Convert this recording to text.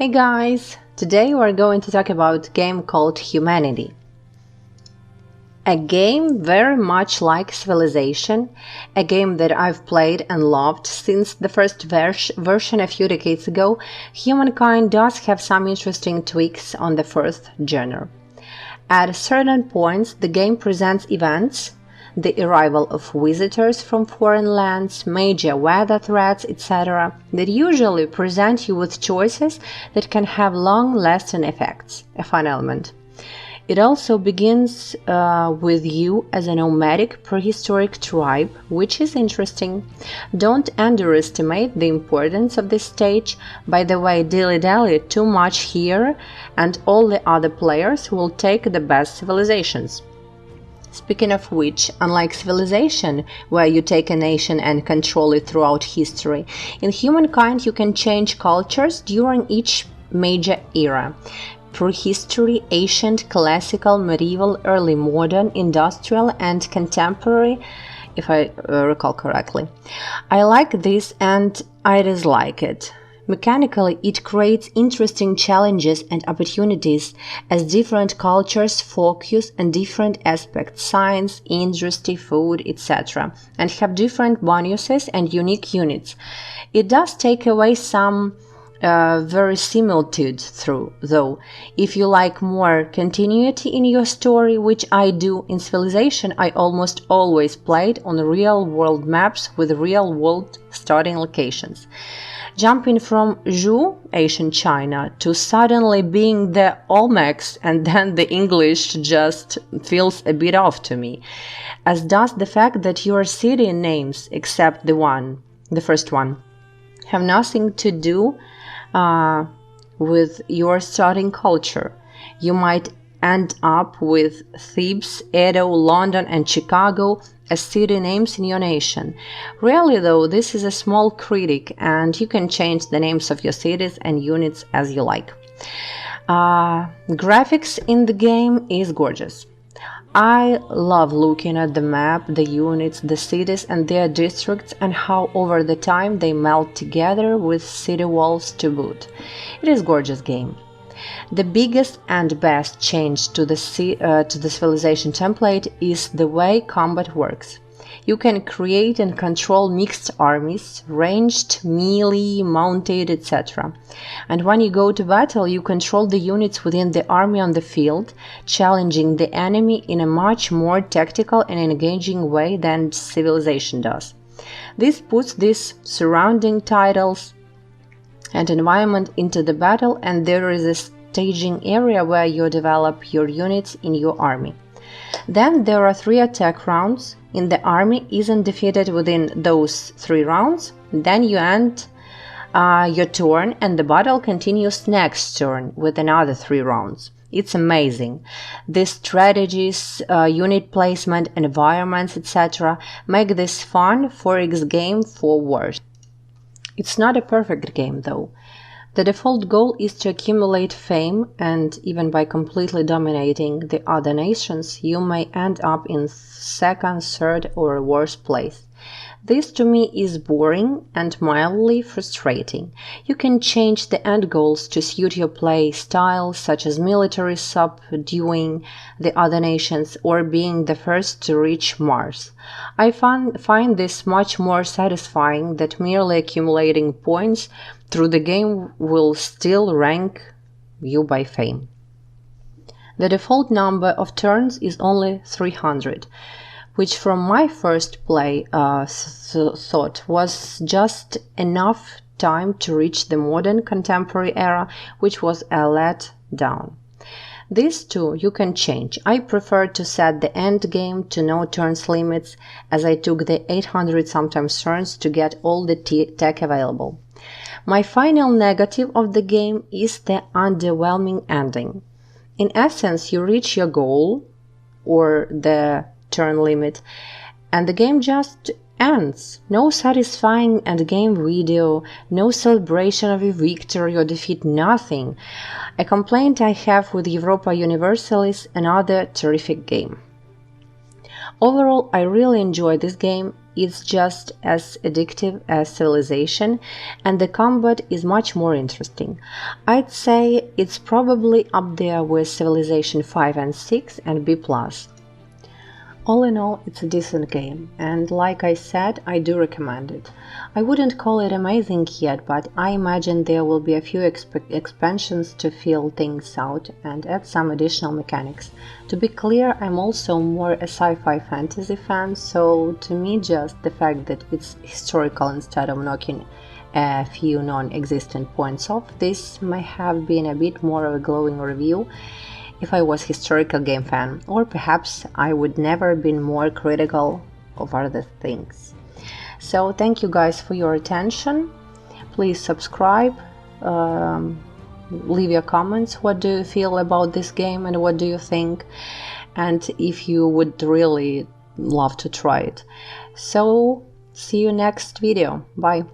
Hey guys! Today we're going to talk about a game called Humanity. A game very much like Civilization, a game that I've played and loved since the first version a few decades ago. Humankind does have some interesting tweaks on the first genre. At certain points, the game presents events, the arrival of visitors from foreign lands, major weather threats, etc., that usually present you with choices that can have long-lasting effects, a fun element. It also begins with you as a nomadic prehistoric tribe, which is interesting. Don't underestimate the importance of this stage. By the way, dilly-dally too much here and all the other players will take the best civilizations. Speaking of which, unlike Civilization, where you take a nation and control it throughout history, in Humankind you can change cultures during each major era. Prehistory, ancient, classical, medieval, early modern, industrial, and contemporary, if I recall correctly. I like this and I dislike it. Mechanically, it creates interesting challenges and opportunities as different cultures focus on different aspects, science, industry, food, etc., and have different bonuses and unique units. It does take away some verisimilitude though. If you like more continuity in your story, which I do in Civilization, I almost always played on real-world maps with real-world starting locations. Jumping from Zhou, ancient China, to suddenly being the Olmecs and then the English just feels a bit off to me, as does the fact that your city names, except the first one, have nothing to do with your starting culture. You might end up with Thebes, Edo, London, and Chicago as city names in your nation. Really though, this is a small critic and you can change the names of your cities and units as you like. Graphics in the game is gorgeous. I love looking at the map, the units, the cities and their districts and how over the time they melt together with city walls to boot. It is a gorgeous game. The biggest and best change to the Civilization template is the way combat works. You can create and control mixed armies, ranged, melee, mounted, etc. And when you go to battle, you control the units within the army on the field, challenging the enemy in a much more tactical and engaging way than Civilization does. This puts these surrounding titles and environment into the battle, and there is a staging area where you develop your units in your army. Then there are 3 attack rounds. If the army isn't defeated within those 3 rounds, then you end your turn and the battle continues next turn with another 3 rounds. It's amazing. These strategies, unit placement, environments, etc. make this fun 4X game for wars. It's not a perfect game though. The default goal is to accumulate fame, and even by completely dominating the other nations, you may end up in second, third, or worse place. This to me is boring and mildly frustrating. You can change the end goals to suit your play style, such as military subduing the other nations or being the first to reach Mars. I find this much more satisfying than merely accumulating points through the game will still rank you by fame. The default number of turns is only 300. Which from my first play thought was just enough time to reach the modern contemporary era, which was a letdown. These two you can change. I prefer to set the end game to no turns limits, as I took the 800 sometimes turns to get all the tech available. My final negative of the game is the underwhelming ending. In essence, you reach your goal, or the turn limit, and the game just ends. No satisfying endgame video, no celebration of a victory or defeat, nothing. A complaint I have with Europa Universalis, another terrific game. Overall, I really enjoy this game. it's just as addictive as Civilization, and the combat is much more interesting. I'd say it's probably up there with Civilization 5 and 6 and B+. All in all, it's a decent game, and like I said, I do recommend it. I wouldn't call it amazing yet, but I imagine there will be a few expansions to fill things out and add some additional mechanics. To be clear, I'm also more a sci-fi fantasy fan, so to me just the fact that it's historical instead of knocking a few non-existent points off, this may have been a bit more of a glowing review if I was historical game fan, or perhaps I would never been more critical of other things. So thank you guys for your attention. Please subscribe, leave your comments. What do you feel about this game and what do you think? And if you would really love to try it. So see you next video. Bye.